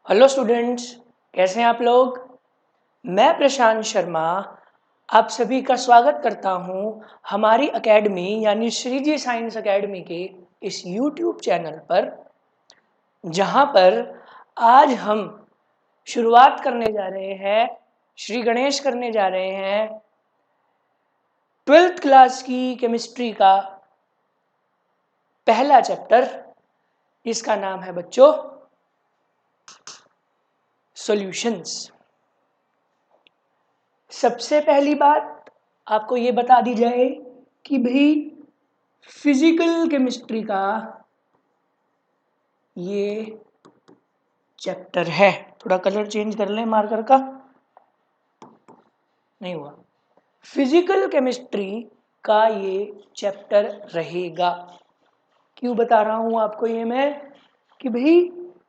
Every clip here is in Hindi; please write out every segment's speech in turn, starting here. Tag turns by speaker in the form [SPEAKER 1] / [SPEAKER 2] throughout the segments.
[SPEAKER 1] हेलो स्टूडेंट्स, कैसे हैं आप लोग। मैं प्रशांत शर्मा आप सभी का स्वागत करता हूं हमारी एकेडमी यानी श्रीजी साइंस एकेडमी के इस यूट्यूब चैनल पर, जहां पर आज हम शुरुआत करने जा रहे हैं, श्री गणेश करने जा रहे हैं 12th क्लास की केमिस्ट्री का पहला चैप्टर। इसका नाम है बच्चों सॉल्यूशंस। सबसे पहली बात आपको ये बता दी जाए कि भाई फिजिकल केमिस्ट्री का ये चैप्टर है। थोड़ा कलर चेंज कर लें मार्कर का, नहीं हुआ। फिजिकल केमिस्ट्री का ये चैप्टर रहेगा। क्यों बता रहा हूं आपको ये मैं कि भाई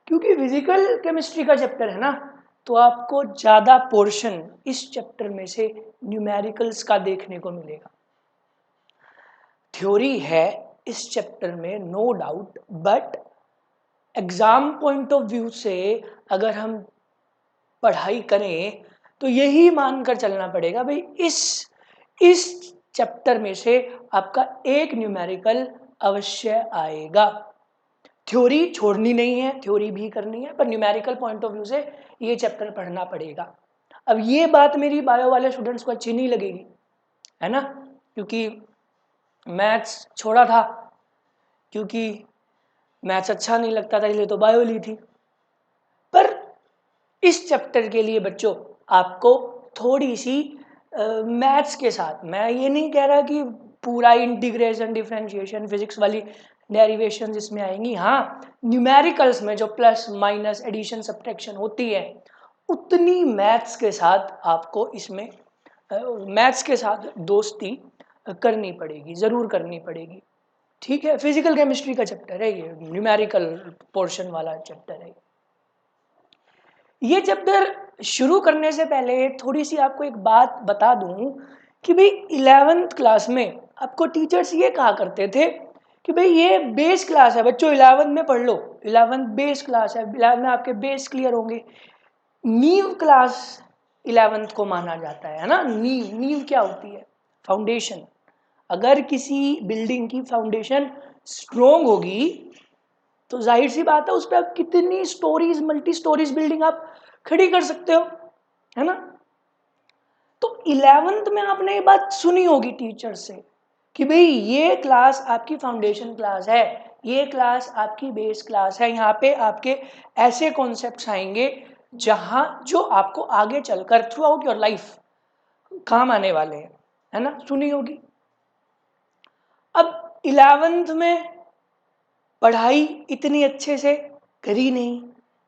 [SPEAKER 1] क्योंकि फिजिकल केमिस्ट्री का चैप्टर है ना, तो आपको ज़्यादा पोर्शन इस चैप्टर में से न्यूमेरिकल्स का देखने को मिलेगा। थ्योरी है इस चैप्टर में no doubt, but exam point of view से अगर हम पढ़ाई करें तो यही मानकर चलना पड़ेगा भाई इस चैप्टर में से आपका एक न्यूमेरिकल अवश्य आएगा। थ्योरी छोड़नी नहीं है, थ्योरी भी करनी है, पर न्यूमेरिकल पॉइंट ऑफ व्यू से ये चैप्टर पढ़ना पड़ेगा। अब ये बात मेरी बायो वाले स्टूडेंट्स को अच्छी नहीं लगेगी, है ना, क्योंकि मैथ्स छोड़ा था, क्योंकि मैथ्स अच्छा नहीं लगता था, इसलिए तो बायो ली थी। पर इस चैप्टर के लिए बच्चों आपको थोड़ी सी मैथ्स के साथ, मैं ये नहीं कह रहा कि पूरा इंटीग्रेशन डिफरेंशिएशन फिजिक्स वाली डेरिवेशन इसमें आएंगी, हाँ न्यूमेरिकल्स में जो प्लस माइनस एडिशन सब्ट्रैक्शन होती है उतनी मैथ्स के साथ आपको इसमें मैथ्स के साथ दोस्ती करनी पड़ेगी, ज़रूर करनी पड़ेगी। ठीक है, फिजिकल केमिस्ट्री का चैप्टर है ये, न्यूमेरिकल पोर्शन वाला चैप्टर है ये। चैप्टर शुरू करने से पहले थोड़ी सी आपको एक बात बता दूं कि भाई 11th क्लास में आपको टीचर्स ये कहा करते थे कि भाई ये बेस क्लास है बच्चों, 11th में पढ़ लो, 11th बेस क्लास है, 11th में आपके बेस क्लियर होंगे। नींव क्लास 11th को माना जाता है ना। नींव क्या होती है? फाउंडेशन। अगर किसी बिल्डिंग की फाउंडेशन स्ट्रोंग होगी तो जाहिर सी बात है उस पर आप कितनी स्टोरीज, मल्टी स्टोरीज बिल्डिंग आप खड़ी कर सकते हो, है ना। तो 11th में आपने ये बात सुनी होगी टीचर से कि भाई ये क्लास आपकी फाउंडेशन क्लास है, ये क्लास आपकी बेस क्लास है, यहाँ पे आपके ऐसे कॉन्सेप्ट्स आएंगे जहां जो आपको आगे चलकर थ्रू आउट योर लाइफ काम आने वाले हैं, है ना, सुनी होगी। अब 11th में पढ़ाई इतनी अच्छे से करी नहीं,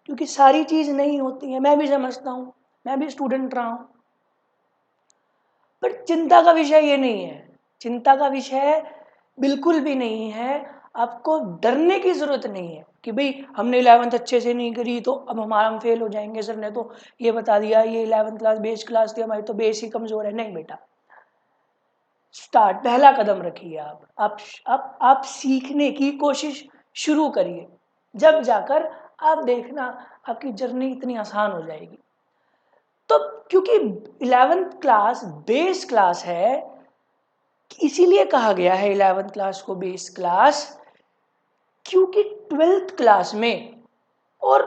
[SPEAKER 1] क्योंकि सारी चीज़ नहीं होती है, मैं भी समझता हूँ, मैं भी स्टूडेंट रहा हूँ। पर चिंता का विषय ये नहीं है, चिंता का विषय बिल्कुल भी नहीं है। आपको डरने की ज़रूरत नहीं है कि भाई हमने 11th अच्छे से नहीं करी तो अब हम फेल हो जाएंगे, सर ने तो ये बता दिया ये 11th क्लास बेस क्लास थी, हमारी तो बेस ही कमज़ोर है। नहीं बेटा, स्टार्ट, पहला कदम रखिए आप सीखने की कोशिश शुरू करिए, जब जाकर आप देखना आपकी जर्नी इतनी आसान हो जाएगी। तो क्योंकि 11th क्लास बेस क्लास है, इसीलिए कहा गया है 11th क्लास को बेस क्लास, क्योंकि 12th क्लास में और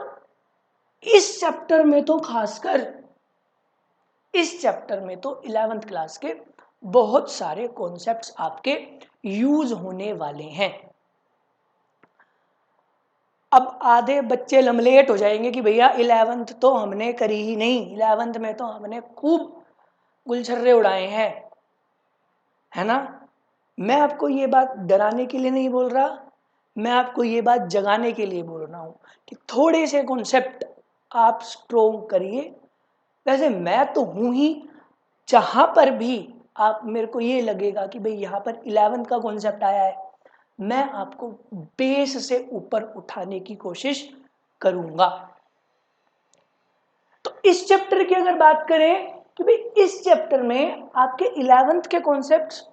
[SPEAKER 1] इस चैप्टर में तो खासकर इस चैप्टर में तो 11th क्लास के बहुत सारे कॉन्सेप्ट्स आपके यूज होने वाले हैं। अब आधे बच्चे लमलेट हो जाएंगे कि भैया 11th तो हमने करी ही नहीं, 11th में तो हमने खूब गुलछर्रे उड़ाए हैं, है ना। मैं आपको ये बात डराने के लिए नहीं बोल रहा, मैं आपको ये बात जगाने के लिए बोल रहा हूँ कि थोड़े से कॉन्सेप्ट आप स्ट्रोंग करिए। वैसे मैं तो हूँ ही, जहाँ पर भी आप मेरे को ये लगेगा कि भाई यहाँ पर 11th का कॉन्सेप्ट आया है, मैं आपको बेस से ऊपर उठाने की कोशिश करूँगा। तो इस चैप्टर की अगर बात करें कि भाई इस चैप्टर में आपके 11th के कॉन्सेप्ट्स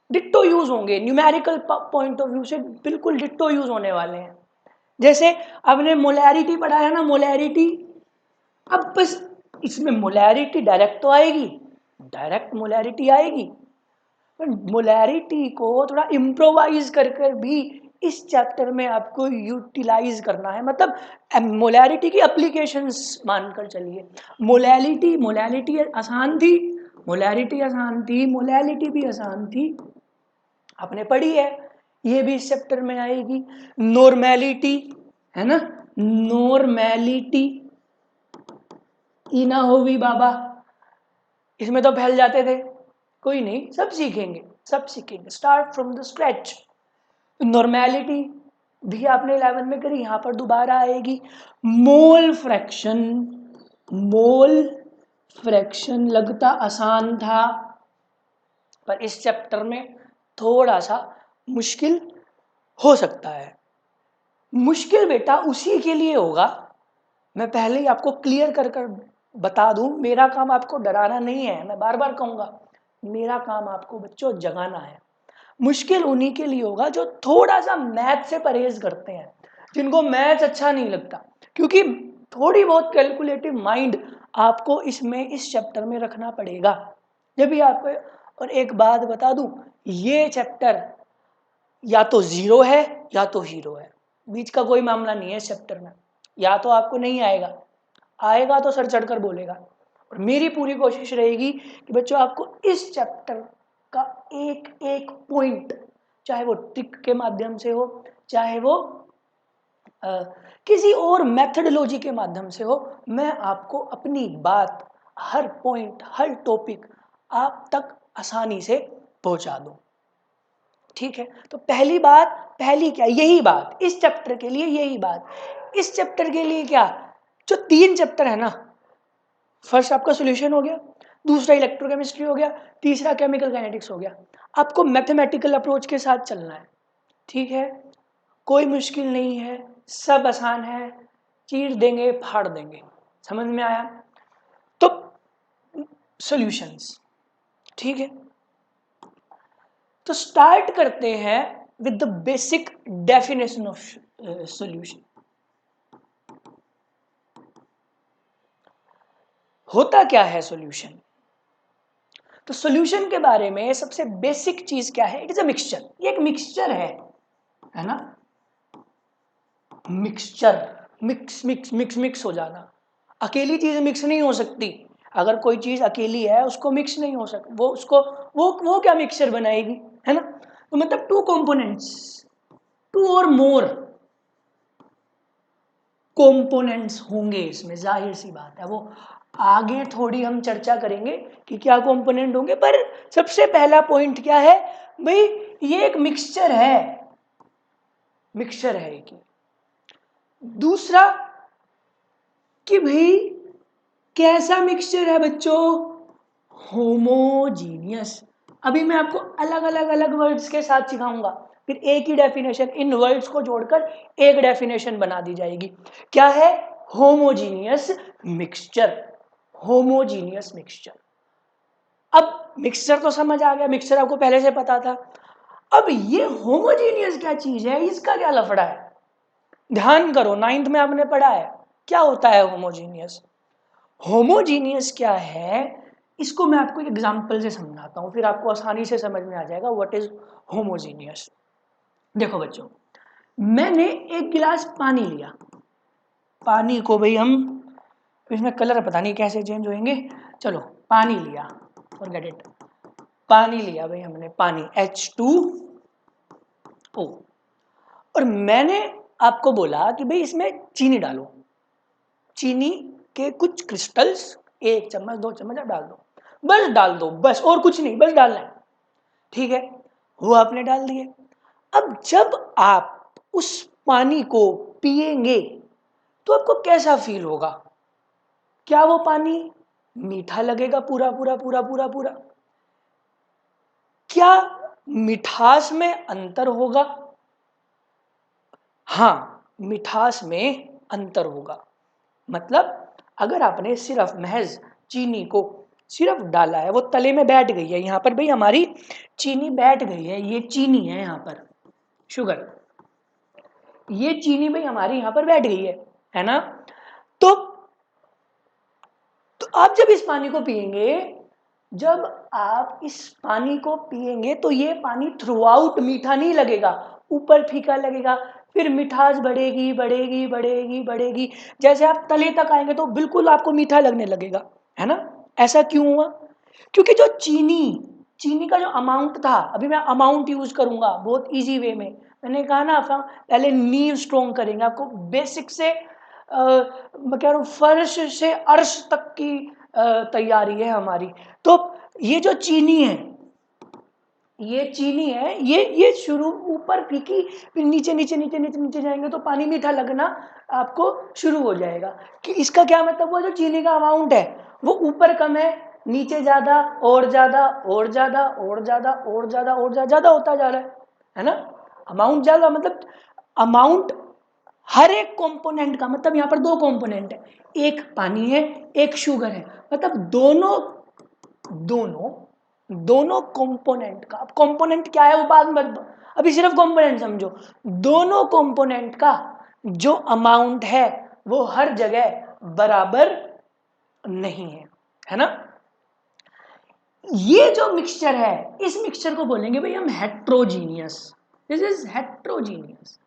[SPEAKER 1] डिट्टो यूज होंगे, न्यूमेरिकल पॉइंट ऑफ व्यू से बिल्कुल डिट्टो यूज होने वाले हैं। जैसे आपने मोलैरिटी पढ़ा है ना, मोलैरिटी अब बस इसमें मोलैरिटी डायरेक्ट तो आएगी, डायरेक्ट मोलैरिटी आएगी, पर मोलैरिटी को थोड़ा इम्प्रोवाइज कर कर भी इस चैप्टर में आपको यूटिलाइज करना है। मतलब मोलैरिटी की एप्लीकेशंस मानकर चलिए। मोलैलिटी आसान थी, मोलैरिटी आसान थी, मोलैलिटी भी आसान थी, आपने पढ़ी है, ये भी इस चैप्टर में आएगी। नॉर्मेलिटी है ना, नॉर्मेलिटी ई ना हो भी बाबा, इसमें तो फैल जाते थे, कोई नहीं, सब सीखेंगे, सब सीखेंगे, start from the scratch. Normality भी आपने 11 में करी, यहां पर दोबारा आएगी। मोल फ्रैक्शन, मोल फ्रैक्शन लगता आसान था, पर इस चैप्टर में थोड़ा सा मुश्किल हो सकता है। मुश्किल बेटा उसी के लिए होगा, मैं पहले ही आपको क्लियर कर कर बता दूं, मेरा काम आपको डराना नहीं है, मैं बार बार कहूंगा, मेरा काम आपको बच्चों जगाना है। मुश्किल उन्हीं के लिए होगा जो थोड़ा सा मैथ से परहेज करते हैं, जिनको मैथ अच्छा नहीं लगता, क्योंकि थोड़ी बहुत कैलकुलेटिव माइंड आपको इसमें इस चैप्टर में रखना पड़ेगा। जब भी आपको, और एक बात बता दूं, ये चैप्टर या तो जीरो है या तो हीरो है, बीच का कोई मामला नहीं है इस चैप्टर में। या तो आपको नहीं आएगा, आएगा तो सर चढ़कर बोलेगा, और मेरी पूरी कोशिश रहेगी कि बच्चों आपको इस चैप्टर का एक एक पॉइंट, चाहे वो ट्रिक के माध्यम से हो, चाहे वो किसी और मेथडोलॉजी के माध्यम से हो, मैं आपको अपनी बात, हर पॉइंट, हर टॉपिक आप तक आसानी से पहुंचा दूं। ठीक है, तो पहली बात, पहली क्या, यही बात इस चैप्टर के लिए, यही बात इस चैप्टर के लिए, क्या जो 3 चैप्टर है ना, फर्स्ट आपका सॉल्यूशन हो गया, दूसरा इलेक्ट्रोकेमिस्ट्री हो गया, तीसरा केमिकल काइनेटिक्स हो गया। आपको मैथमेटिकल अप्रोच के साथ चलना है, ठीक है, कोई मुश्किल नहीं है, सब आसान है, चीर देंगे फाड़ देंगे, समझ में आया। तो सॉल्यूशंस, ठीक है, तो स्टार्ट करते हैं with the basic definition of solution. होता क्या है सॉल्यूशन? तो सॉल्यूशन के बारे में सबसे बेसिक चीज क्या है? इट इज अ मिक्सचर, ये एक मिक्सचर है ना, mixture, mix mix mix mix हो जाना। अकेली चीज मिक्स नहीं हो सकती, अगर कोई चीज अकेली है उसको मिक्स नहीं हो सकता, वो उसको वो क्या मिक्सचर बनाएगी, है ना। तो मतलब two components, to or more components होंगे इसमें, जाहिर सी बात है, वो आगे थोड़ी हम चर्चा करेंगे कि क्या कंपोनेंट होंगे, पर सबसे पहला पॉइंट क्या है भाई, ये एक मिक्सचर है, मिक्सचर है कि। दूसरा कि भाई कैसा मिक्सचर है बच्चों, होमोजीनियस। अभी मैं आपको अलग अलग अलग वर्ड्स के साथ सिखाऊंगा, फिर एक ही डेफिनेशन, इन वर्ड्स को जोड़कर एक डेफिनेशन बना दी जाएगी। क्या है? Homogeneous mixture, homogeneous mixture. अब मिक्सचर तो समझ आ गया, मिक्सचर आपको पहले से पता था। अब ये होमोजीनियस क्या चीज है, इसका क्या लफड़ा है? ध्यान करो, 9th में आपने पढ़ा है क्या होता है होमोजीनियस। होमोजीनियस क्या है, इसको मैं आपको एक एग्जांपल से समझाता हूं, फिर आपको आसानी से समझ में आ जाएगा व्हाट इज होमोजीनियस। देखो बच्चों, मैंने एक गिलास पानी लिया, पानी को भाई हम, इसमें कलर पता नहीं कैसे चेंज होंगे, चलो पानी लिया, फॉरगेट इट, पानी लिया भाई हमने, पानी H2O, और मैंने आपको बोला कि भाई इसमें चीनी डालो, चीनी के कुछ क्रिस्टल्स, 1 चम्मच 2 चम्मच आप डाल दो, बस डाल दो, बस और कुछ नहीं, बस डालना है, ठीक है, वो आपने डाल दिए। अब जब आप उस पानी को पिएंगे तो आपको कैसा फील होगा? क्या वो पानी मीठा लगेगा पूरा पूरा पूरा पूरा पूरा? क्या मिठास में अंतर होगा? हाँ, मिठास में अंतर होगा। मतलब अगर आपने सिर्फ महज चीनी को सिर्फ डाला है, वो तले में बैठ गई है, यहाँ पर भाई हमारी चीनी बैठ गई है, ये चीनी है यहाँ पर, शुगर, ये चीनी भाई हमारी यहाँ पर बैठ गई है ना। तो आप जब इस पानी को पिएंगे, जब आप इस पानी को पिएंगे तो ये पानी थ्रू आउट मीठा नहीं लगेगा, ऊपर फीका लगेगा, फिर मिठास बढ़ेगी बढ़ेगी बढ़ेगी बढ़ेगी, जैसे आप तले तक आएंगे तो बिल्कुल आपको मीठा लगने लगेगा, है ना। ऐसा क्यों हुआ? क्योंकि जो चीनी का जो अमाउंट था, अभी मैं अमाउंट यूज करूंगा बहुत इजी वे में, मैंने कहा ना पहले नींव स्ट्रॉन्ग करेंगे, आपको बेसिक से मैं कह रहा हूँ फर्श से अर्श तक की तैयारी है हमारी। तो ये जो चीनी है, ये शुरू ऊपर फीकी, फिर नीचे नीचे नीचे नीचे नीचे जाएंगे तो पानी मीठा लगना आपको शुरू हो जाएगा। कि इसका क्या मतलब हुआ, जो चीनी का अमाउंट है वो ऊपर कम है, नीचे ज्यादा और ज्यादा और ज्यादा और ज्यादा और ज्यादा और ज्यादा होता जा रहा है ना। अमाउंट ज्यादा मतलब अमाउंट हर एक कंपोनेंट का, मतलब यहाँ पर दो कंपोनेंट है, एक पानी है एक शुगर है, मतलब दोनों दोनों दोनों कंपोनेंट का, अब कंपोनेंट क्या है वो बाद में, अभी सिर्फ कंपोनेंट समझो, दोनों कंपोनेंट का जो अमाउंट है वो हर जगह बराबर नहीं है ना। ये जो मिक्सचर है, इस मिक्सचर को बोलेंगे भाई हम हेट्रोजीनियस, दिस इज हेट्रोजीनियस,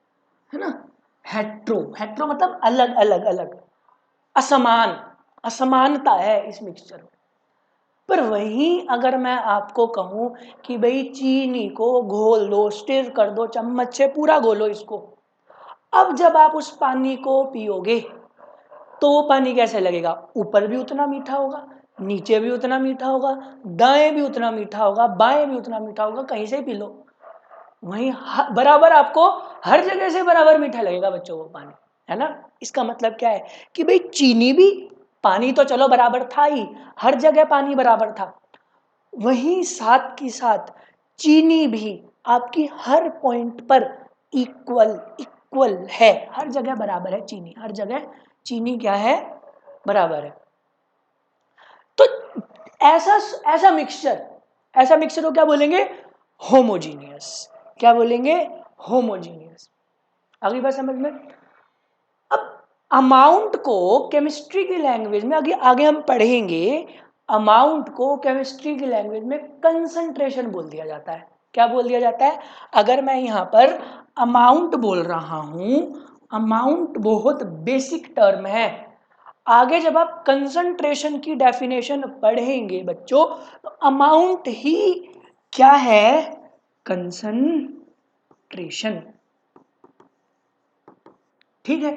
[SPEAKER 1] है ना। हेट्रो मतलब अलग अलग अलग, असमान, असमानता है इस मिक्सचर में। पर वहीं अगर मैं आपको कहूं कि भाई चीनी को घोल दो, स्टिर कर दो, चम्मच से पूरा घोलो इसको, अब जब आप उस पानी को पियोगे तो वो पानी कैसे लगेगा, ऊपर भी उतना मीठा होगा, नीचे भी उतना मीठा होगा, दाएं भी उतना मीठा होगा, बाएं भी उतना मीठा होगा, कहीं से पी लो वहीं बराबर आपको हर जगह से बराबर मीठा लगेगा बच्चों वो पानी, है ना। इसका मतलब क्या है कि भाई चीनी भी, पानी तो चलो बराबर था ही, हर जगह पानी बराबर था, वहीं साथ की साथ चीनी भी आपकी हर पॉइंट पर इक्वल इक्वल है, हर जगह बराबर है चीनी, हर जगह चीनी क्या है, बराबर है। तो ऐसा ऐसा मिक्सचर को क्या बोलेंगे, होमोजीनियस। क्या बोलेंगे, होमोजीनियस। अगली बात समझ में। अब अमाउंट को केमिस्ट्री की लैंग्वेज में आगे आगे हम पढ़ेंगे, अमाउंट को केमिस्ट्री की लैंग्वेज में कंसंट्रेशन बोल दिया जाता है। क्या बोल दिया जाता है, अगर मैं यहाँ पर अमाउंट बोल रहा हूं, अमाउंट बहुत बेसिक टर्म है, आगे जब आप कंसंट्रेशन की डेफिनेशन पढ़ेंगे बच्चों, तो अमाउंट ही क्या है, कंसंट्रेशन, ठीक है।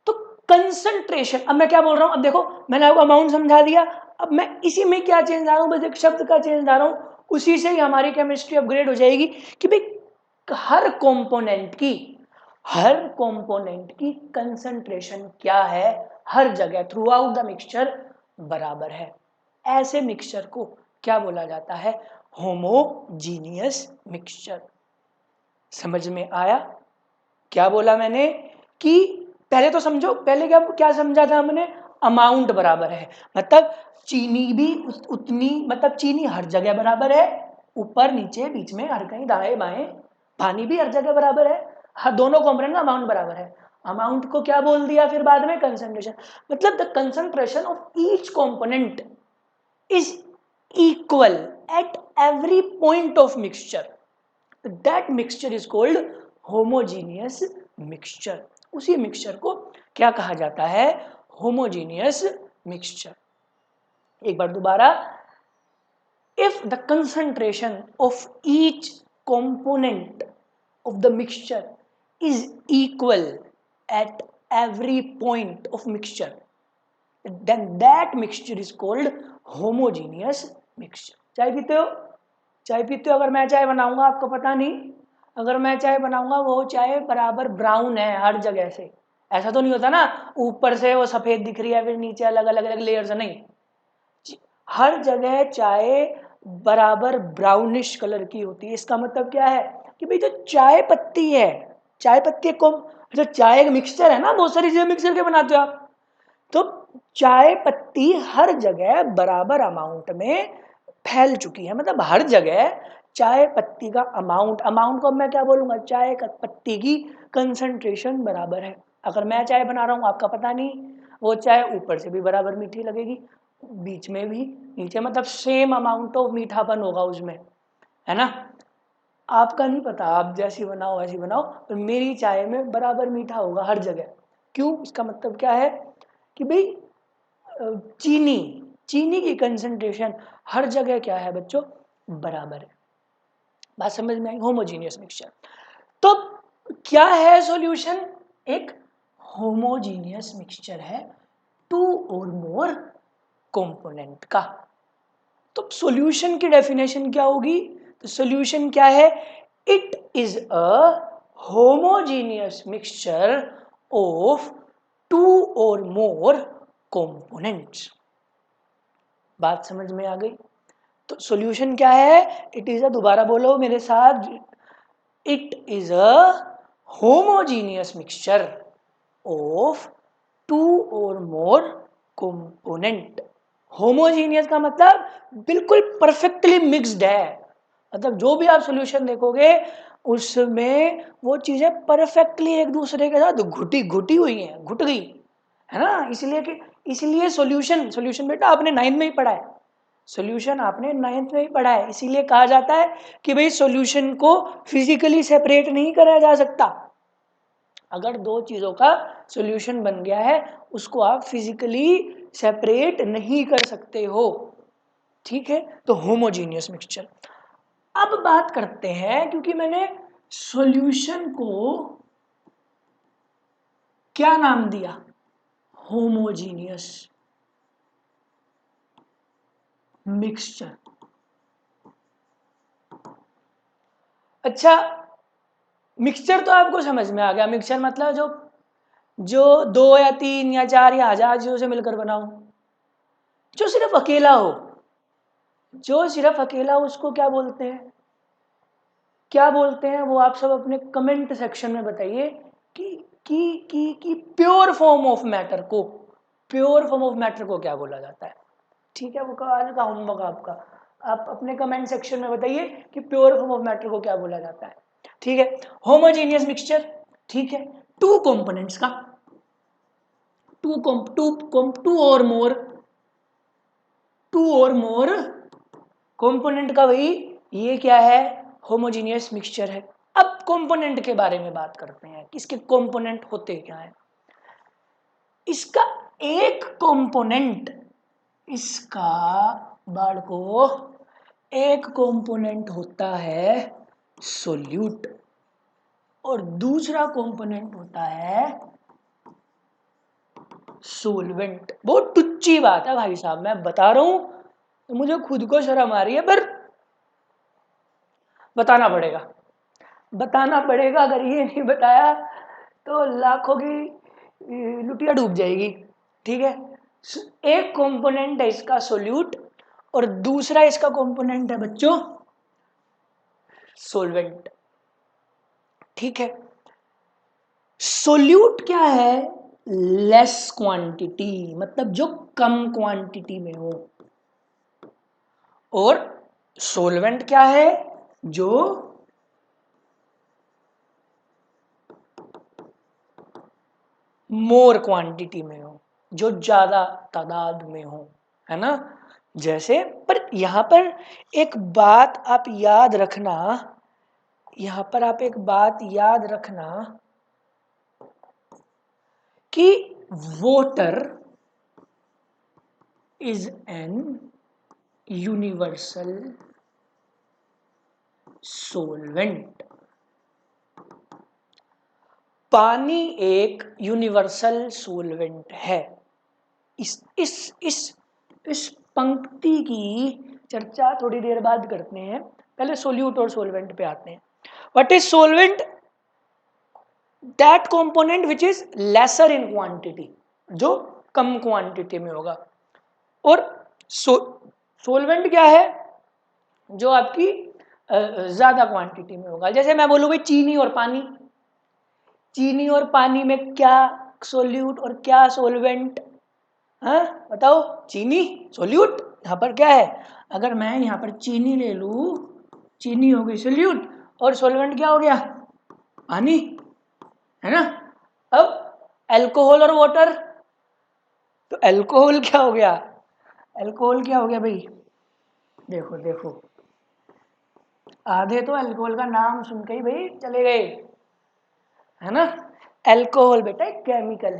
[SPEAKER 1] तो कंसंट्रेशन, अब मैं क्या बोल रहा हूं, अब देखो मैंने आपको अमाउंट समझा दिया, अब मैं इसी में क्या चेंज ला रहा हूं, बस एक शब्द का चेंज ला रहा हूं, उसी से ही हमारी केमिस्ट्री अपग्रेड हो जाएगी कि भाई हर कंपोनेंट की कंसंट्रेशन क्या है, हर जगह थ्रू आउट द मिक्सचर बराबर है। ऐसे मिक्सचर को क्या बोला जाता है, होमोजीनियस मिक्सचर। समझ में आया क्या बोला मैंने, कि पहले तो समझो, पहले क्या क्या समझा था हमने, अमाउंट बराबर है, मतलब चीनी भी उतनी, मतलब चीनी हर जगह बराबर है, ऊपर नीचे बीच में हर कहीं दाएं बाएं, पानी भी हर जगह बराबर है, हर दोनों कंपोनेंट का अमाउंट बराबर है। अमाउंट को क्या बोल दिया फिर बाद में, कंसंट्रेशन, मतलब the concentration of each component is equal at every point of mixture, that mixture is called homogeneous mixture। उसी मिक्सचर को क्या कहा जाता है, homogeneous mixture। एक बार दोबारा, if the concentration of each component of the mixture is equal at every point of mixture, then that mixture is called homogeneous mixture। चाय पीते हो, चाय पीते हो, अगर मैं चाय बनाऊंगा आपको पता नहीं, अगर मैं चाय बनाऊंगा वो चाय बराबर ब्राउन है हर जगह से, ऐसा तो नहीं होता ना ऊपर से वो सफेद दिख रही है फिर नीचे अलग अलग अलग लेयर से, नहीं, हर जगह चाय बराबर ब्राउनिश कलर की होती है। इसका मतलब क्या है कि भाई जो चाय पत्ती है, चाय पत्ती को, जो चाय मिक्सचर है ना, बहुत सारी चीजें मिक्सचर के बनाते हो आप, तो चाय पत्ती हर जगह बराबर अमाउंट में फैल चुकी है, मतलब हर जगह चाय पत्ती का अमाउंट को मैं क्या बोलूंगा, चाय पत्ती की कंसंट्रेशन बराबर है। अगर मैं चाय बना रहा हूं आपका पता नहीं, वो चाय ऊपर से भी बराबर मीठी लगेगी, बीच में भी नीचे, मतलब सेम अमाउंट ऑफ मीठापन होगा उसमें, है ना। आपका नहीं पता, आप जैसी बनाओ वैसी बनाओ, पर मेरी चाय में बराबर मीठा होगा हर जगह। क्यों? इसका मतलब क्या है कि भाई चीनी चीनी की कंसंट्रेशन हर जगह क्या है बच्चों, बराबर है। बात समझ में आई? Homogeneous mixture. तो क्या है सॉल्यूशन? एक होमोजीनियस मिक्सचर है टू और मोर कंपोनेंट का। तो सॉल्यूशन की डेफिनेशन क्या होगी? तो सॉल्यूशन क्या है? It is a homogeneous mixture of two or more components. बात समझ में आ गई? तो सॉल्यूशन क्या है? इट इज अ, दोबारा बोलो मेरे साथ, it is a homogeneous mixture of two or more component. Homogeneous का मतलब बिल्कुल परफेक्टली मिक्स्ड है, मतलब जो भी आप सॉल्यूशन देखोगे उसमें वो चीजें परफेक्टली एक दूसरे के साथ घुटी घुटी हुई हैं, घुट गई, है ना। इसलिए सॉल्यूशन सॉल्यूशन बेटा आपने 9th में ही पढ़ा है, सॉल्यूशन आपने 9th में ही पढ़ा है। इसीलिए कहा जाता है कि भाई सॉल्यूशन को फिजिकली सेपरेट नहीं करा जा सकता। अगर दो चीजों का सॉल्यूशन बन गया है उसको आप फिजिकली सेपरेट नहीं कर सकते हो, ठीक है। तो होमोजीनियस मिक्सचर। अब बात करते हैं, क्योंकि मैंने सॉल्यूशन को क्या नाम दिया? Homogeneous mixture. अच्छा, मिक्सचर तो आपको समझ में आ गया। मिक्सचर मतलब जो जो 2 या 3 या 4 या 1000 चीजों से मिलकर बना हो, जो सिर्फ अकेला हो, जो सिर्फ अकेला हो उसको क्या बोलते हैं? क्या बोलते हैं वो आप सब अपने कमेंट सेक्शन में बताइए कि प्योर फॉर्म ऑफ मैटर को, प्योर फॉर्म ऑफ मैटर को क्या बोला जाता है? ठीक है, वो आज का होमवर्क आपका, आप अपने कमेंट सेक्शन में बताइए कि प्योर फॉर्म ऑफ मैटर को क्या बोला जाता है। ठीक है, होमोजेनियस मिक्सचर, ठीक है, टू कंपोनेंट्स का, टू और मोर कंपोनेंट का, भाई ये क्या है? होमोजीनियस मिक्सचर है। अब कंपोनेंट के बारे में बात करते हैं, इसके कंपोनेंट होते क्या है। इसका एक कंपोनेंट, इसका बाળકો एक कंपोनेंट होता है सोल्यूट, और दूसरा कंपोनेंट होता है सोलवेंट। बहुत टुच्ची बात है भाई साहब, मैं बता रहा हूं तो मुझे खुद को शर्म आ रही है, पर बताना पड़ेगा, बताना पड़ेगा। अगर ये नहीं बताया तो लाखों की लुटिया डूब जाएगी, ठीक है। एक कंपोनेंट है इसका सोल्यूट, और दूसरा इसका कंपोनेंट है बच्चों सोलवेंट, ठीक है। सोल्यूट क्या है? लेस क्वांटिटी, मतलब जो कम क्वांटिटी में हो। और सोलवेंट क्या है? जो मोर क्वांटिटी में हो, जो ज्यादा तादाद में हो, है ना। जैसे, पर यहां पर एक बात आप याद रखना, यहां पर आप एक बात याद रखना कि water is an universal solvent। पानी एक यूनिवर्सल सोलवेंट है। इस पंक्ति की चर्चा थोड़ी देर बाद करते हैं, पहले सोल्यूट और सोलवेंट पे आते हैं। What is solvent? That component which is lesser in quantity, जो कम क्वांटिटी में होगा। और सोलवेंट क्या है? जो आपकी ज्यादा क्वांटिटी में होगा। जैसे मैं बोलूँ भाई चीनी और पानी, चीनी और पानी में क्या सोल्यूट और क्या सोलवेंट? हाँ बताओ, चीनी सोल्यूट, यहाँ पर क्या है? अगर मैं यहाँ पर चीनी ले लूँ, चीनी हो गई सोल्यूट, और सोलवेंट क्या हो गया? पानी, है ना। अब अल्कोहल और वाटर, तो अल्कोहल क्या हो गया? अल्कोहल क्या हो गया भाई? देखो देखो, आधे तो अल्कोहल का नाम सुन के ही भाई चले गए, है ना। अल्कोहल बेटा एक केमिकल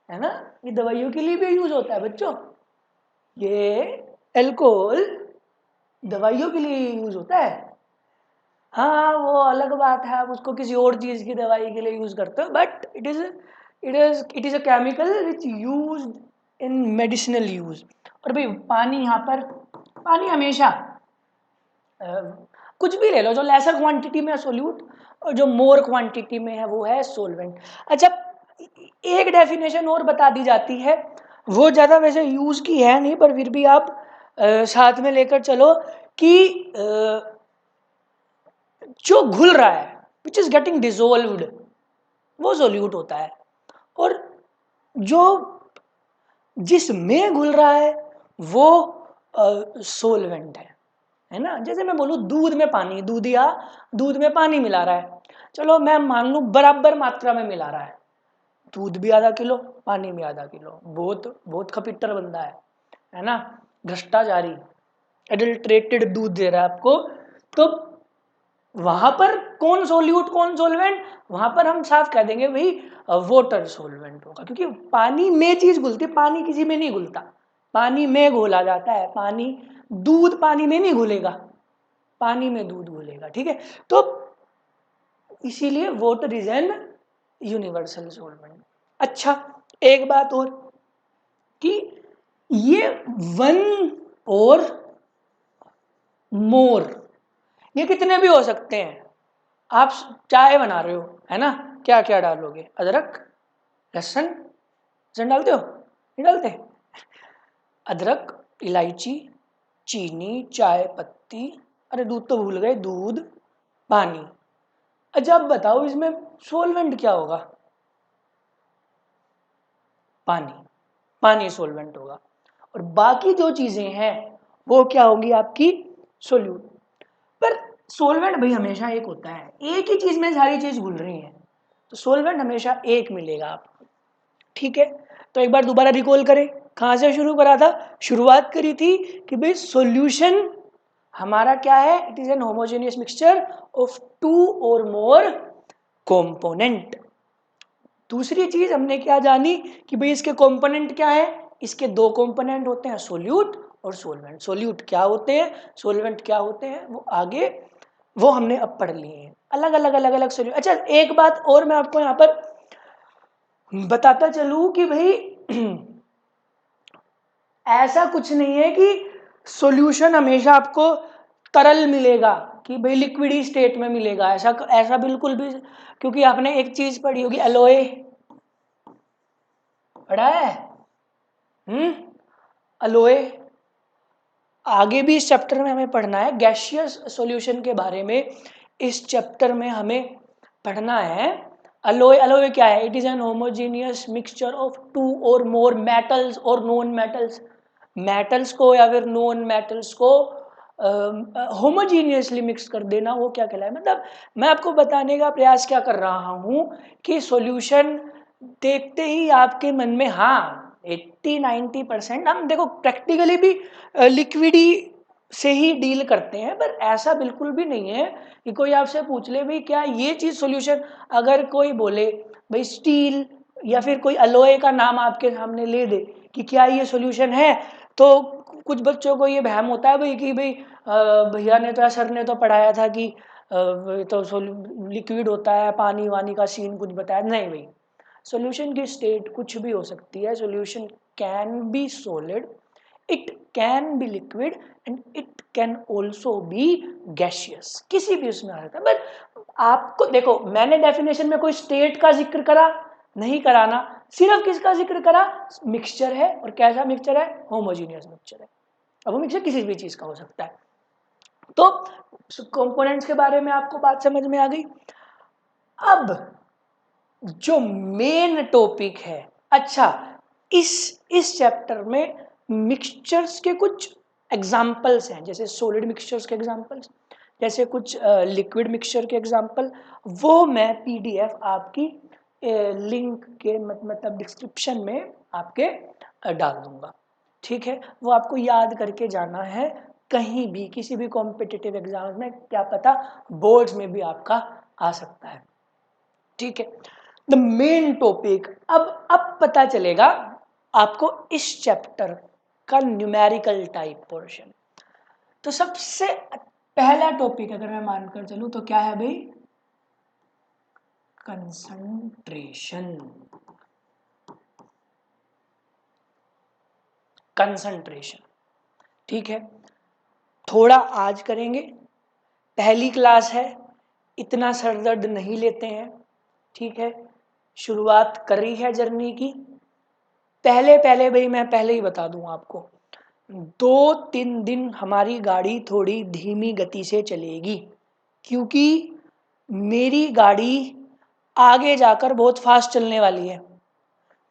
[SPEAKER 1] है ना, ये दवाइयों के लिए भी यूज होता है बच्चों। ये अल्कोहल दवाइयों के लिए यूज होता है। हाँ वो अलग बात है, आप उसको किसी और चीज की दवाई के लिए यूज करते हो, but it is a chemical which use in medicinal use. और भाई पानी, यहाँ पर पानी हमेशा कुछ भी ले लो, जो लेसर क्वांटिटी में है सोल्यूट, और जो मोर क्वांटिटी में है वो है सोलवेंट। अच्छा, एक डेफिनेशन और बता दी जाती है, वो ज़्यादा वैसे यूज की है नहीं, पर फिर भी आप साथ में लेकर चलो कि जो घुल रहा है विच इज गेटिंग डिजोल्व्ड, वो सोल्यूट होता है। और जो जिसमें घुल रहा है वो सोलवेंट है ना। जैसे मैं बोलूँ दूध में पानी, दूधिया दूध में पानी मिला रहा है, चलो मैं मान लूँ बराबर मात्रा में मिला रहा है, दूध भी आधा किलो पानी भी आधा किलो, बहुत बहुत खपिट्टर बंदा है ना, भ्रष्टाचारी, एडल्ट्रेटेड दूध दे रहा है आपको। तो वहां पर कौन सोल्यूट कौन सोलवेंट, वहां पर हम साफ कह देंगे भाई वाटर सोलवेंट होगा, क्योंकि पानी में चीज घुलती है, पानी किसी में नहीं घुलता, पानी में घोला जाता है। पानी, दूध पानी में नहीं घुलेगा, पानी में दूध घुलेगा, ठीक है। तो इसीलिए water is an universal solvent. अच्छा, एक बात और कि ये वन और मोर, ये कितने भी हो सकते हैं। आप चाय बना रहे हो, है ना, क्या क्या डालोगे? अदरक, लहसुन, लहसुन डालते हो, नहीं डालते? अदरक, इलायची, चीनी, चाय पत्ती, अरे दूध तो भूल गए, दूध, पानी। अच्छा अब बताओ इसमें सोलवेंट क्या होगा? पानी, पानी सोलवेंट होगा, और बाकी जो चीजें हैं वो क्या होगी आपकी? सोल्यूट। पर सोलवेंट भाई हमेशा एक होता है, एक ही चीज में सारी चीज घुल रही है, तो सोलवेंट हमेशा एक मिलेगा आपको, ठीक है। तो एक बार दोबारा रिकॉल करें, कहां से शुरू करा था? शुरुआत करी थी कि भाई सॉल्यूशन हमारा क्या है? It is an homogeneous mixture of two or more component. दूसरी चीज हमने क्या जानी कि भाई इसके कंपोनेंट क्या है? इसके दो कंपोनेंट होते हैं, सोल्यूट और सोलवेंट। सोल्यूट क्या होते हैं, सोलवेंट क्या होते हैं, वो आगे वो हमने अब पढ़ लिए हैं, अलग अलग अलग अलग सोल्यूट। अच्छा एक बात और मैं आपको यहाँ पर बताता चलूं कि भाई ऐसा कुछ नहीं है कि सॉल्यूशन हमेशा आपको तरल मिलेगा, कि भाई लिक्विड ही स्टेट में मिलेगा, ऐसा ऐसा बिल्कुल भी। क्योंकि आपने एक चीज पढ़ी होगी, एलोए, पढ़ा है? एलोए। आगे भी इस चैप्टर में हमें पढ़ना है गैसियस सॉल्यूशन के बारे में, इस चैप्टर में हमें पढ़ना है। अलोय, अलोय क्या है? It is an homogeneous mixture of two or more metals or non metals. Metals को या फिर नॉन मेटल्स को होमोजीनियसली मिक्स कर देना, वो क्या कहलाए? मतलब मैं आपको बताने का प्रयास क्या कर रहा हूँ कि सॉल्यूशन देखते ही आपके मन में, हाँ 80-90% हम देखो प्रैक्टिकली भी लिक्विड ही से ही डील करते हैं, पर ऐसा बिल्कुल भी नहीं है कि कोई आपसे पूछ ले भाई क्या ये चीज सॉल्यूशन, अगर कोई बोले भाई स्टील या फिर कोई अलॉय का नाम आपके सामने ले दे कि क्या ये सॉल्यूशन है, तो कुछ बच्चों को ये वहम होता है भाई कि भाई भैया ने तो या सर ने तो पढ़ाया था कि तो लिक्विड होता है, पानी वानी का सीन कुछ बताया नहीं भाई। सॉल्यूशन की स्टेट कुछ भी हो सकती है, solution can be solid, it can be liquid and it can also be gaseous, किसी भी उसमें आ सकता है। बट आपको देखो मैंने डेफिनेशन में कोई स्टेट का जिक्र करा नहीं कराना, सिर्फ किसका जिक्र करा? मिक्सचर है, और कैसा मिक्सचर है? होमोजीनियस मिक्सचर है। अब वो मिक्सचर किसी भी चीज का हो सकता है। तो कंपोनेंट्स के बारे में आपको बात समझ में आ गई। अब जो मेन टॉपिक है, अच्छा इस चैप्टर में मिक्सचर्स के कुछ एग्जाम्पल्स हैं, जैसे सॉलिड मिक्सचर्स के एग्जाम्पल्स, जैसे कुछ लिक्विड मिक्सचर के एग्जाम्पल, वो मैं पीडीएफ आपकी लिंक के मतलब डिस्क्रिप्शन में आपके डाल दूंगा, ठीक है, वो आपको याद करके जाना है, कहीं भी किसी भी कॉम्पिटिटिव एग्जाम में, कहीं भी किसी भी कॉम्पिटिटिव एग्जाम में, क्या पता बोर्ड्स में भी आपका आ सकता है। ठीक है, द मेन टॉपिक, अब पता चलेगा आपको इस चैप्टर का न्यूमेरिकल टाइप पोर्शन। तो सबसे पहला टॉपिक अगर मैं मानकर चलूं तो क्या है भाई, कंसंट्रेशन। कंसंट्रेशन, ठीक है, थोड़ा आज करेंगे, पहली क्लास है, इतना सरदर्द नहीं लेते हैं, ठीक है, शुरुआत कर रही है जर्नी की। पहले भाई मैं पहले ही बता दूं आपको, 2-3 दिन हमारी गाड़ी थोड़ी धीमी गति से चलेगी, क्योंकि मेरी गाड़ी आगे जाकर बहुत फास्ट चलने वाली है।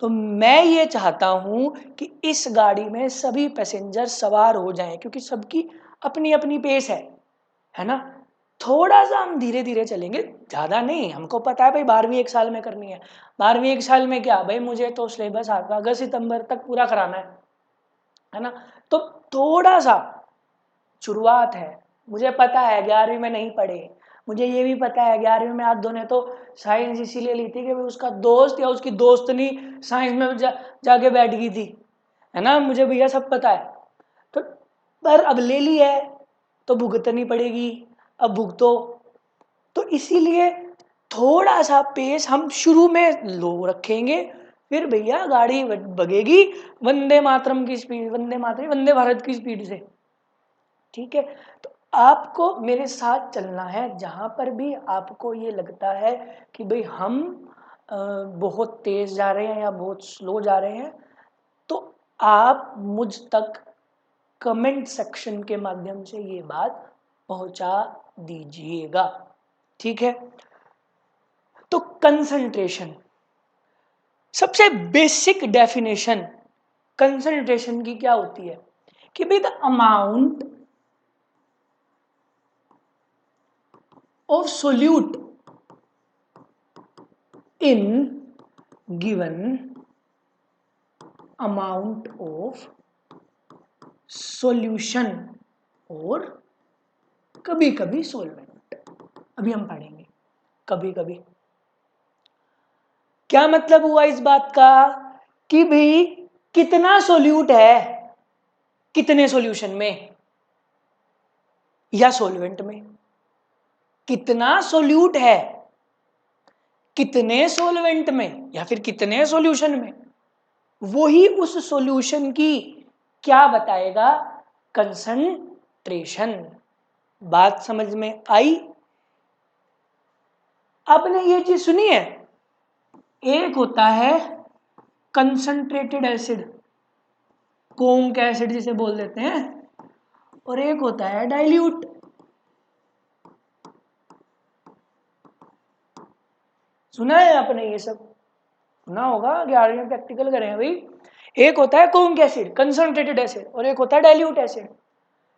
[SPEAKER 1] तो मैं ये चाहता हूं कि इस गाड़ी में सभी पैसेंजर सवार हो जाएं, क्योंकि सबकी अपनी अपनी पेस है ना। थोड़ा सा हम धीरे धीरे चलेंगे, ज़्यादा नहीं, हमको पता है भाई 12वीं एक साल में करनी है। 12वीं एक साल में क्या भाई, मुझे तो सिलेबस आपका अगस्त सितंबर तक पूरा कराना है ना। तो थोड़ा सा शुरुआत है, मुझे पता है 11वीं में नहीं पढ़े, मुझे ये भी पता है 11वीं में आधो ने तो साइंस इसीलिए ली थी कि उसका दोस्त या उसकी दोस्तनी साइंस में जाके बैठ गई थी, है ना, मुझे भैया सब पता है। तो पर अब ले ली है तो भुगतनी पड़ेगी, अब भुगतो। तो इसीलिए थोड़ा सा पेस हम शुरू में लो रखेंगे, फिर भैया गाड़ी भगेगी वंदे मातरम की स्पीड, वंदे भारत की स्पीड से। ठीक है, तो आपको मेरे साथ चलना है, जहां पर भी आपको ये लगता है कि भाई हम बहुत तेज जा रहे हैं या बहुत स्लो जा रहे हैं, तो आप मुझ तक कमेंट सेक्शन के माध्यम से ये बात पहुंचा दीजिएगा। ठीक है, तो कंसंट्रेशन, सबसे बेसिक डेफिनेशन कंसंट्रेशन की क्या होती है कि भाई the amount of solute in given amount of solution और कभी कभी solvent। अभी हम पढ़ेंगे कभी कभी। क्या मतलब हुआ इस बात का कि भाई कितना सोल्यूट है कितने सॉल्यूशन में या सॉल्वेंट में, कितना सोल्यूट है कितने सॉल्वेंट में या फिर कितने सॉल्यूशन में, वही उस सॉल्यूशन की क्या बताएगा, कंसंट्रेशन। बात समझ में आई? आपने ये चीज सुनी है, एक होता है कंसंट्रेटेड एसिड, कोंक एसिड जिसे बोल देते हैं, और एक होता है डाइल्यूट। सुना है आपने ये सब? सुना होगा, 11वीं में प्रैक्टिकल करें भाई। एक होता है कोंक एसिड कंसंट्रेटेड एसिड, और एक होता है डाइल्यूट एसिड।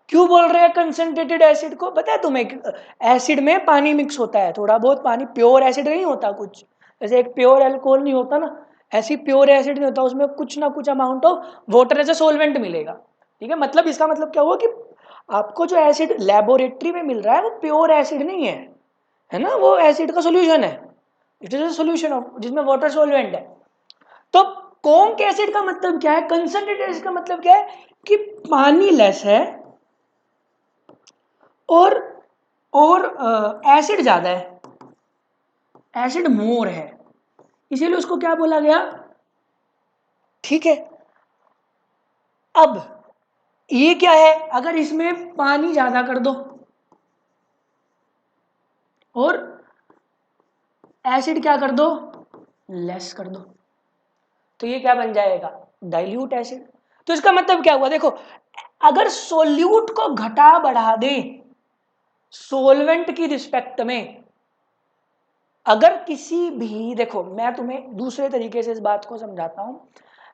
[SPEAKER 1] क्यों बोल रहे हैं कंसंट्रेटेड एसिड को? पता है तुम्हें, एसिड में पानी मिक्स होता है, थोड़ा बहुत पानी, प्योर एसिड नहीं होता कुछ, जैसे एक प्योर अल्कोहल नहीं होता ना, ऐसी प्योर एसिड नहीं होता, उसमें कुछ ना कुछ amount of water as a solvent मिलेगा। ठीक है, मतलब इसका मतलब क्या हुआ कि आपको जो एसिड लेबोरेटरी में मिल रहा है वो प्योर एसिड नहीं है ना, वो एसिड का सोल्यूशन है, it is a solution of जिसमें वाटर सोलवेंट है। तो कोंक एसिड का मतलब क्या है, कंसंट्रेटेड एसिड का मतलब क्या है कि पानी लेस है और एसिड ज्यादा है, एसिड मोर है, इसीलिए उसको क्या बोला गया। ठीक है, अब ये क्या है, अगर इसमें पानी ज्यादा कर दो और एसिड क्या कर दो, लेस कर दो, तो ये क्या बन जाएगा, डाइल्यूट एसिड। तो इसका मतलब क्या हुआ, देखो अगर सोल्यूट को घटा बढ़ा दे सोलवेंट की रिस्पेक्ट में, अगर किसी भी, देखो मैं तुम्हें दूसरे तरीके से इस बात को समझाता हूं,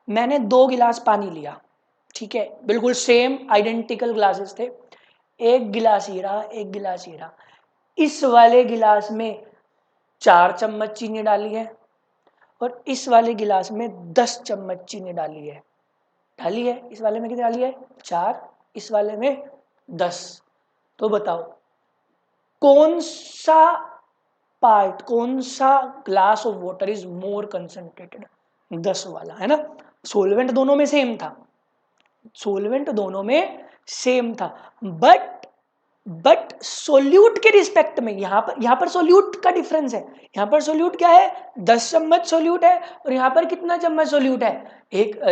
[SPEAKER 1] मैंने 2 गिलास पानी लिया, ठीक है, बिल्कुल सेम आइडेंटिकल ग्लासेस थे, एक गिलास हीरा एक गिलास हीरा, इस वाले गिलास में 4 चम्मच चीनी डाली है और इस वाले गिलास में 10 चम्मच चीनी डाली है। डाली है, इस वाले में कितनी डाली है 4, इस वाले में 10। तो बताओ कौन सा पार्ट, कौन सा glass of water is more concentrated? 10 वाला, है ना। सोलवेंट दोनों में सेम था, सोलवेंट दोनों में सेम था, बट सोल्यूट के रिस्पेक्ट में यहां पर सोल्यूट का डिफरेंस है। यहां पर सोल्यूट क्या है, 10 चम्मच सोल्यूट है, और यहां पर कितना चम्मच सोल्यूट है,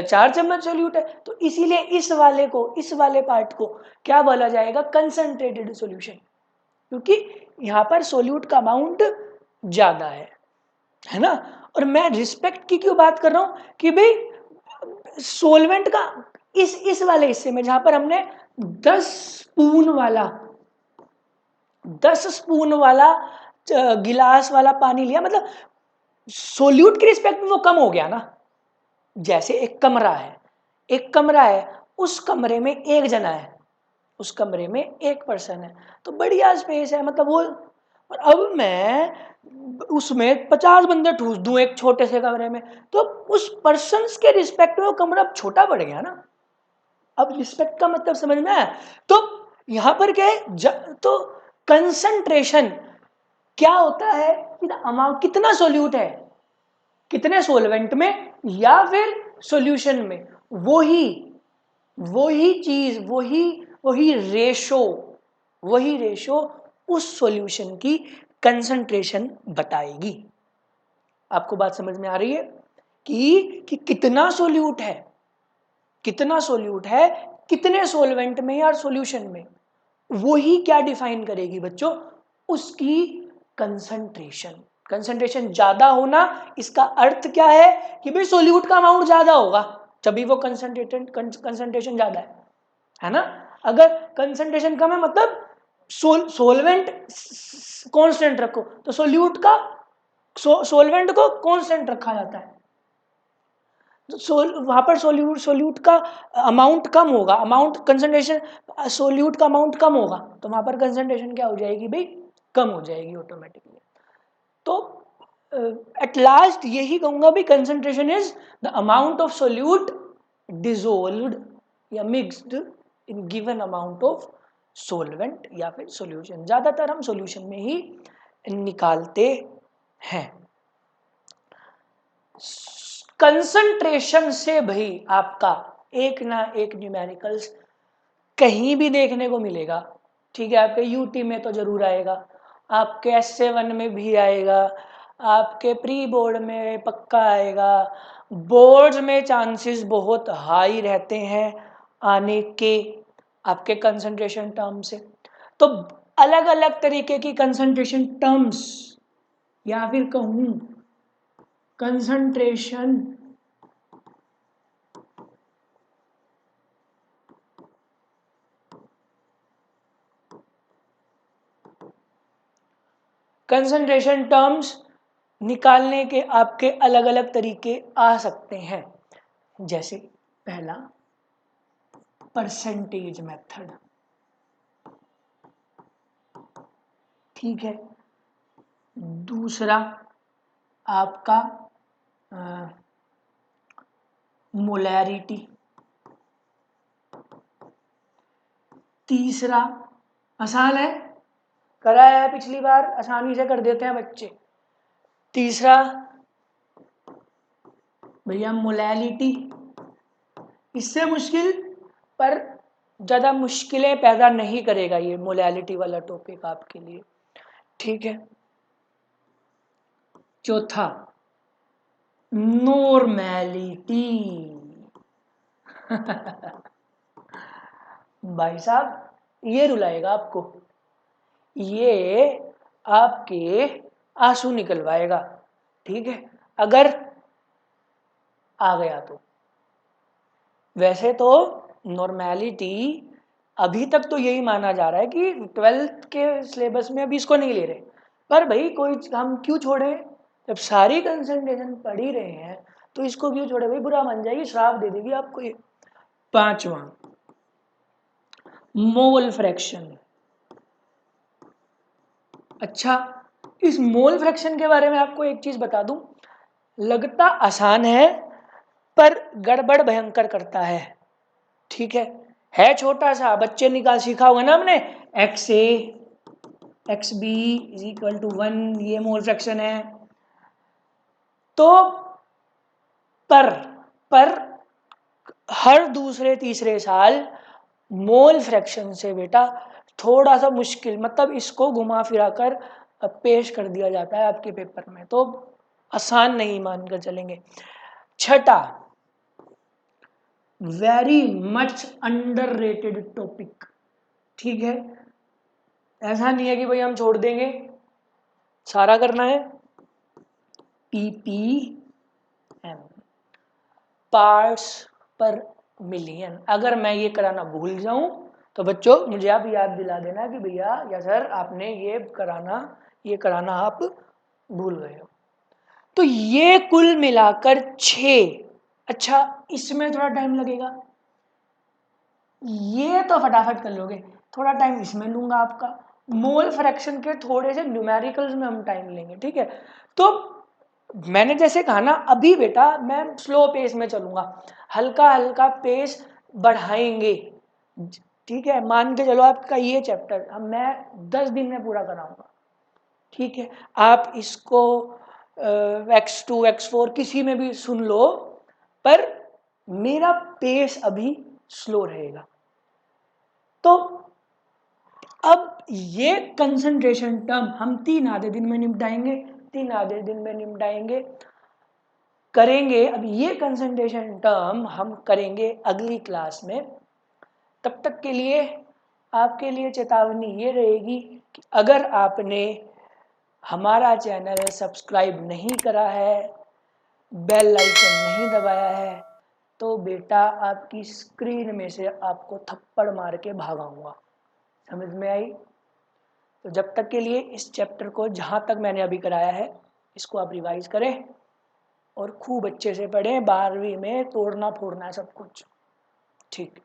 [SPEAKER 1] 4 चम्मच सोल्यूट है। तो इसीलिए इस वाले पार्ट को क्या बोला जाएगा, कंसंट्रेटेड सोल्यूशन, क्योंकि यहां पर सोल्यूट का अमाउंट ज्यादा है ना। और मैं रिस्पेक्ट की क्यों बात कर रहा हूं कि भाई सोलवेंट का इस वाले हिस्से में जहां पर हमने 10 स्पून वाला गिलास वाला पानी लिया, मतलब सोल्यूट के रिस्पेक्ट में वो कम हो गया ना। जैसे एक कमरा है, उस कमरे में एक जना है, उस कमरे में एक पर्सन है, तो बढ़िया स्पेस है, मतलब वो। और अब मैं उसमें 50 बंदे ठूस दूं एक छोटे से कमरे में, तो उस पर्सन के रिस्पेक्ट में वो कमरा छोटा पड़ गया ना। अब रिस्पेक्ट का मतलब समझ में आया। तो यहां पर क्या है, तो कंसंट्रेशन क्या होता है कि अमाउंट कितना सोल्यूट है, कितने सोलवेंट में या फिर सॉल्यूशन में, वही चीज, वही रेशो उस सॉल्यूशन की कंसंट्रेशन बताएगी। आपको बात समझ में आ रही है कि कितना सोल्यूट है, कितने सोलवेंट में या सॉल्यूशन में, वही क्या डिफाइन करेगी बच्चों, उसकी कंसंट्रेशन ज्यादा होना। इसका अर्थ क्या है कि भाई सोल्यूट का अमाउंट ज्यादा होगा, तभी वो कंसंट्रेशन ज्यादा है ना। अगर कंसंट्रेशन कम है मतलब सोलवेंट कांस्टेंट रखो, तो सोल्यूट का सोलवेंट को कांस्टेंट रखा जाता है, वहां पर सोल्यूट का अमाउंट कम होगा, अमाउंट कंसंट्रेशन, सोल्यूट का अमाउंट कम होगा, तो वहां पर कंसंट्रेशन क्या हो जाएगी भाई, कम हो जाएगी ऑटोमेटिकली। तो एट लास्ट यही कहूंगा भाई, concentration is the amount of solute dissolved या mixed in given amount of solvent या फिर सॉल्यूशन। ज्यादातर हम सॉल्यूशन में ही निकालते हैं। कंसंट्रेशन से भाई आपका एक ना एक न्यूमेरिकल्स कहीं भी देखने को मिलेगा, ठीक है। आपके यूटी में तो जरूर आएगा, आपके S7 में भी आएगा, आपके प्री बोर्ड में पक्का आएगा, बोर्ड में चांसेस बहुत हाई रहते हैं आने के आपके कंसंट्रेशन टर्म से। तो अलग अलग तरीके की कंसंट्रेशन टर्म्स या फिर कहूं कंसंट्रेशन टर्म्स निकालने के आपके अलग अलग तरीके आ सकते हैं। जैसे पहला परसेंटेज मेथड, ठीक है। दूसरा आपका मोलैरिटी, तीसरा आसान है, कराया है पिछली बार, आसानी से कर देते हैं बच्चे। तीसरा भैया मोलैलिटी, इससे मुश्किल पर ज्यादा मुश्किलें पैदा नहीं करेगा ये मोलैलिटी वाला टॉपिक आपके लिए, ठीक है। चौथा नॉर्मैलिटी भाई साहब ये रुलाएगा आपको, ये आपके आंसू निकलवाएगा, ठीक है, अगर आ गया तो। वैसे तो नॉर्मैलिटी अभी तक तो यही माना जा रहा है कि 12th के सिलेबस में अभी इसको नहीं ले रहे, पर भाई कोई हम क्यों छोड़े, जब सारी कंसंट्रेशन पढ़ ही रहे हैं तो इसको क्यों छोड़े भाई, बुरा मान जाएगी, श्राप दे देगी आपको ये। पांचवा मोल फ्रैक्शन। अच्छा, इस मोल फ्रैक्शन के बारे में आपको एक चीज बता दूं, लगता आसान है पर गड़बड़ भयंकर करता है। ठीक है छोटा सा, बच्चे निकाल सीखा होगा ना हमने, X A X B is equal to 1, ये मोल फ्रैक्शन है। तो पर हर दूसरे तीसरे साल मोल फ्रैक्शन से बेटा थोड़ा सा मुश्किल, मतलब इसको घुमा फिरा कर पेश कर दिया जाता है आपके पेपर में, तो आसान नहीं मानकर चलेंगे। छठा, वेरी मच अंडररेटेड टॉपिक, ठीक है, ऐसा नहीं है कि भाई हम छोड़ देंगे, सारा करना है। ppm, पार्ट्स पर मिलियन। अगर मैं ये कराना भूल जाऊं तो बच्चों मुझे आप याद दिला देना कि भैया या सर आपने ये कराना आप भूल गए हो। तो ये कुल मिलाकर 6। अच्छा, इसमें थोड़ा टाइम लगेगा, ये तो फटाफट कर लोगे, थोड़ा टाइम इसमें लूंगा आपका, मोल फ्रैक्शन के थोड़े से न्यूमेरिकल्स में हम टाइम लेंगे, ठीक है। तो मैंने जैसे कहा ना, अभी बेटा मैं स्लो पेस में चलूंगा, हल्का हल्का पेस बढ़ाएंगे, ठीक है। मान के चलो आपका ये चैप्टर अब मैं 10 दिन में पूरा कराऊंगा, ठीक है। आप इसको X2 X4 किसी में भी सुन लो, पर मेरा पेस अभी स्लो रहेगा। तो अब ये कंसंट्रेशन टर्म हम 3 आधे दिन में निपटाएंगे, 3 आधे दिन में निपटाएंगे करेंगे। अब ये कंसंट्रेशन टर्म हम करेंगे अगली क्लास में। तब तक के लिए आपके लिए चेतावनी ये रहेगी कि अगर आपने हमारा चैनल सब्सक्राइब नहीं करा है, बेल आइकन नहीं दबाया है, तो बेटा आपकी स्क्रीन में से आपको थप्पड़ मार के भागाऊंगा। समझ में आई? तो जब तक के लिए इस चैप्टर को जहाँ तक मैंने अभी कराया है इसको आप रिवाइज करें और खूब अच्छे से पढ़ें। 12वीं में तोड़ना फोड़ना है सब कुछ, ठीक।